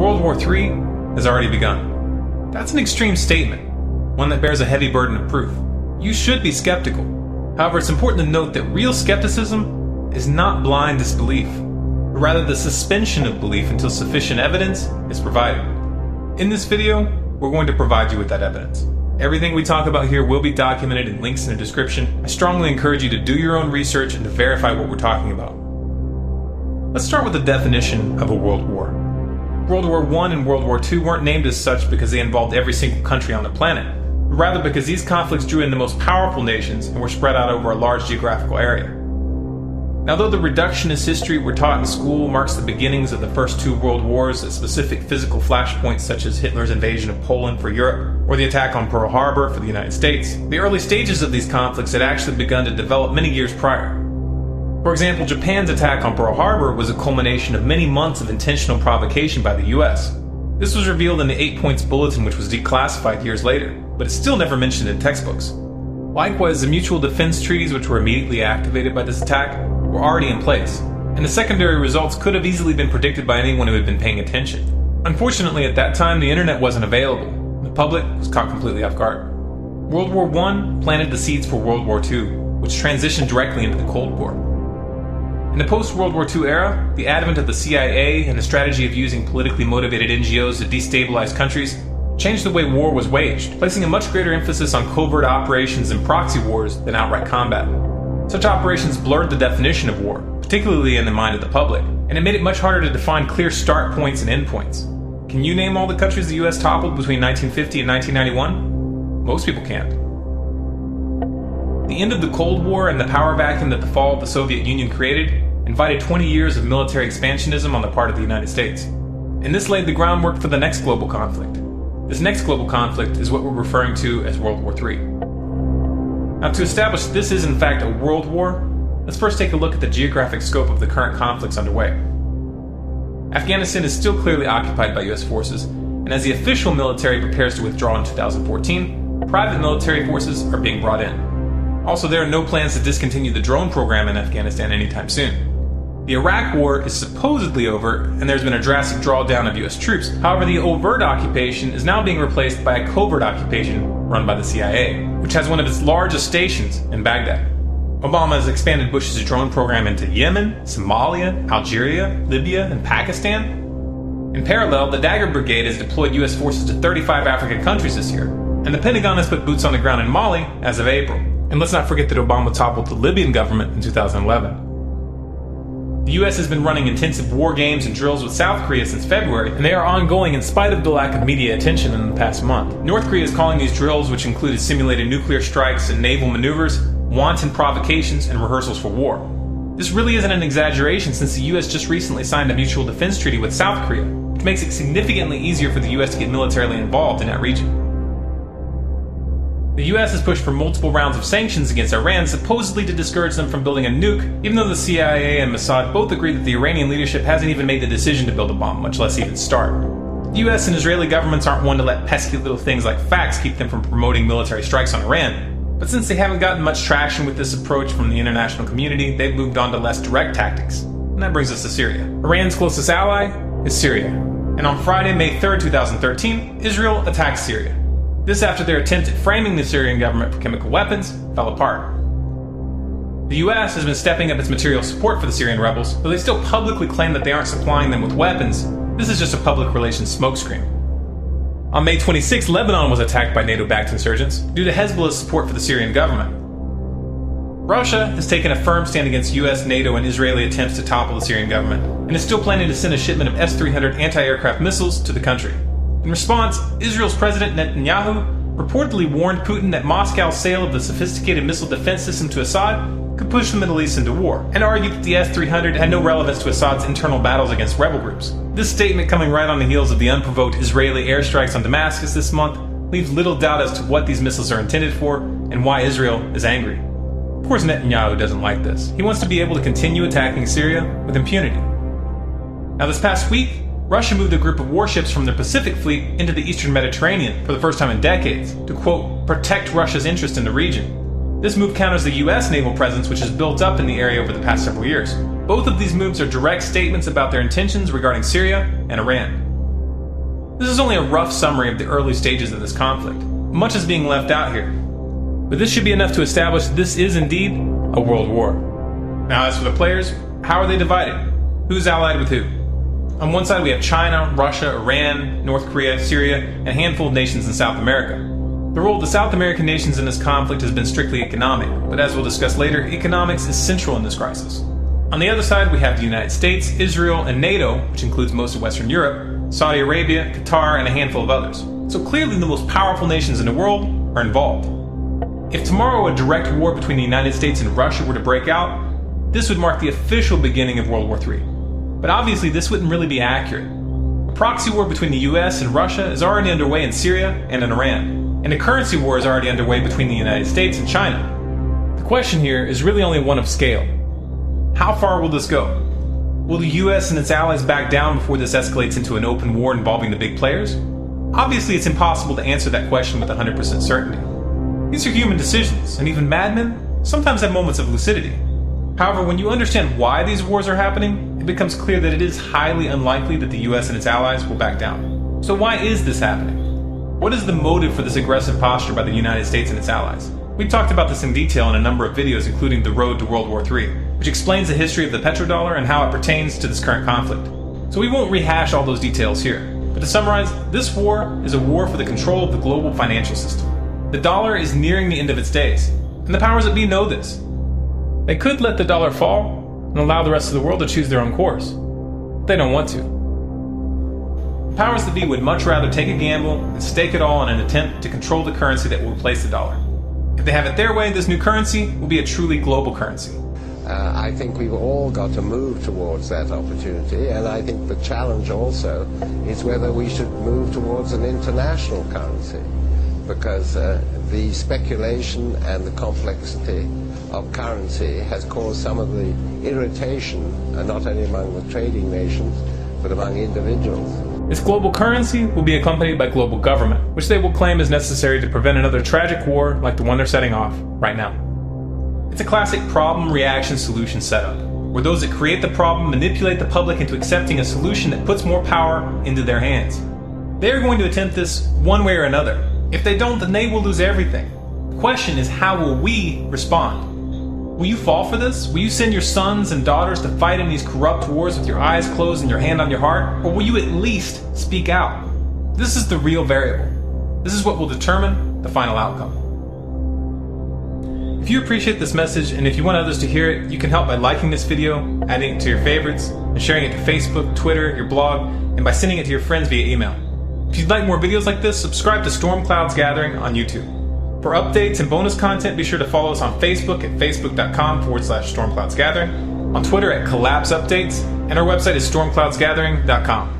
World War III has already begun. That's an extreme statement, one that bears a heavy burden of proof. You should be skeptical. However, it's important to note that real skepticism is not blind disbelief, but rather the suspension of belief until sufficient evidence is provided. In this video, we're going to provide you with that evidence. Everything we talk about here will be documented in links in the description. I strongly encourage you to do your own research and to verify what we're talking about. Let's start with the definition of a world war. World War I and World War II weren't named as such because they involved every single country on the planet, but rather because these conflicts drew in the most powerful nations and were spread out over a large geographical area. Now, though the reductionist history we're taught in school marks the beginnings of the first two world wars at specific physical flashpoints such as Hitler's invasion of Poland for Europe or the attack on Pearl Harbor for the United States, the early stages of these conflicts had actually begun to develop many years prior. For example, Japan's attack on Pearl Harbor was a culmination of many months of intentional provocation by the US. This was revealed in the 8 Points Bulletin, which was declassified years later, but it's still never mentioned in textbooks. Likewise, the mutual defense treaties which were immediately activated by this attack were already in place, and the secondary results could have easily been predicted by anyone who had been paying attention. Unfortunately, at that time, the internet wasn't available. The public was caught completely off guard. World War I planted the seeds for World War II, which transitioned directly into the Cold War. In the post-World War II era, the advent of the CIA and the strategy of using politically motivated NGOs to destabilize countries changed the way war was waged, placing a much greater emphasis on covert operations and proxy wars than outright combat. Such operations blurred the definition of war, particularly in the mind of the public, and it made it much harder to define clear start points and end points. Can you name all the countries the US toppled between 1950 and 1991? Most people can't. The end of the Cold War and the power vacuum that the fall of the Soviet Union created invited 20 years of military expansionism on the part of the United States. And this laid the groundwork for the next global conflict. This next global conflict is what we're referring to as World War III. Now, to establish this is in fact a world war, let's first take a look at the geographic scope of the current conflicts underway. Afghanistan is still clearly occupied by US forces, and as the official military prepares to withdraw in 2014, private military forces are being brought in. Also, there are no plans to discontinue the drone program in Afghanistan anytime soon. The Iraq War is supposedly over, and there's been a drastic drawdown of US troops. However, the overt occupation is now being replaced by a covert occupation run by the CIA, which has one of its largest stations in Baghdad. Obama has expanded Bush's drone program into Yemen, Somalia, Algeria, Libya, and Pakistan. In parallel, the Dagger Brigade has deployed US forces to 35 African countries this year, and the Pentagon has put boots on the ground in Mali as of April. And let's not forget that Obama toppled the Libyan government in 2011. The US has been running intensive war games and drills with South Korea since February, and they are ongoing in spite of the lack of media attention in the past month. North Korea is calling these drills, which included simulated nuclear strikes and naval maneuvers, wanton provocations and rehearsals for war. This really isn't an exaggeration since the US just recently signed a mutual defense treaty with South Korea, which makes it significantly easier for the US to get militarily involved in that region. The US has pushed for multiple rounds of sanctions against Iran, supposedly to discourage them from building a nuke, even though the CIA and Mossad both agree that the Iranian leadership hasn't even made the decision to build a bomb, much less even start. The US and Israeli governments aren't one to let pesky little things like facts keep them from promoting military strikes on Iran. But since they haven't gotten much traction with this approach from the international community, they've moved on to less direct tactics. And that brings us to Syria. Iran's closest ally is Syria. And on Friday, May 3rd, 2013, Israel attacked Syria. This after their attempt at framing the Syrian government for chemical weapons fell apart. The US has been stepping up its material support for the Syrian rebels, though they still publicly claim that they aren't supplying them with weapons. This is just a public relations smokescreen. On May 26, Lebanon was attacked by NATO-backed insurgents due to Hezbollah's support for the Syrian government. Russia has taken a firm stand against US, NATO, and Israeli attempts to topple the Syrian government, and is still planning to send a shipment of S-300 anti-aircraft missiles to the country. In response, Israel's President Netanyahu reportedly warned Putin that Moscow's sale of the sophisticated missile defense system to Assad could push the Middle East into war, and argued that the S-300 had no relevance to Assad's internal battles against rebel groups. This statement, coming right on the heels of the unprovoked Israeli airstrikes on Damascus this month, leaves little doubt as to what these missiles are intended for and why Israel is angry. Of course, Netanyahu doesn't like this. He wants to be able to continue attacking Syria with impunity. Now, this past week, Russia moved a group of warships from their Pacific Fleet into the Eastern Mediterranean for the first time in decades to, quote, protect Russia's interest in the region. This move counters the US naval presence, which has built up in the area over the past several years. Both of these moves are direct statements about their intentions regarding Syria and Iran. This is only a rough summary of the early stages of this conflict. Much is being left out here. But this should be enough to establish this is indeed a world war. Now, as for the players, how are they divided? Who's allied with who? On one side we have China, Russia, Iran, North Korea, Syria, and a handful of nations in South America. The role of the South American nations in this conflict has been strictly economic, but as we'll discuss later, economics is central in this crisis. On the other side, we have the United States, Israel, and NATO, which includes most of Western Europe, Saudi Arabia, Qatar, and a handful of others. So clearly the most powerful nations in the world are involved. If tomorrow a direct war between the United States and Russia were to break out, this would mark the official beginning of World War III. But obviously this wouldn't really be accurate. A proxy war between the US and Russia is already underway in Syria and in Iran, and a currency war is already underway between the United States and China. The question here is really only one of scale. How far will this go? Will the US and its allies back down before this escalates into an open war involving the big players? Obviously, it's impossible to answer that question with 100% certainty. These are human decisions, and even madmen sometimes have moments of lucidity. However, when you understand why these wars are happening, it becomes clear that it is highly unlikely that the US and its allies will back down. So why is this happening? What is the motive for this aggressive posture by the United States and its allies? We've talked about this in detail in a number of videos, including The Road to World War III, which explains the history of the petrodollar and how it pertains to this current conflict. So we won't rehash all those details here. But to summarize, this war is a war for the control of the global financial system. The dollar is nearing the end of its days, and the powers that be know this. They could let the dollar fall and allow the rest of the world to choose their own course. But they don't want to. The powers that be would much rather take a gamble and stake it all in an attempt to control the currency that will replace the dollar. If they have it their way, this new currency will be a truly global currency. I think we've all got to move towards that opportunity, and I think the challenge also is whether we should move towards an international currency, because the speculation and the complexity of currency has caused some of the irritation, not only among the trading nations, but among individuals. This global currency will be accompanied by global government, which they will claim is necessary to prevent another tragic war like the one they're setting off right now. It's a classic problem-reaction-solution setup, where those that create the problem manipulate the public into accepting a solution that puts more power into their hands. They are going to attempt this one way or another. If they don't, then they will lose everything. The question is, how will we respond? Will you fall for this? Will you send your sons and daughters to fight in these corrupt wars with your eyes closed and your hand on your heart? Or will you at least speak out? This is the real variable. This is what will determine the final outcome. If you appreciate this message, and if you want others to hear it, you can help by liking this video, adding it to your favorites, and sharing it to Facebook, Twitter, your blog, and by sending it to your friends via email. If you'd like more videos like this, subscribe to Storm Clouds Gathering on YouTube. For updates and bonus content, be sure to follow us on Facebook at facebook.com/stormcloudsgathering, on Twitter at Collapse Updates, and our website is stormcloudsgathering.com.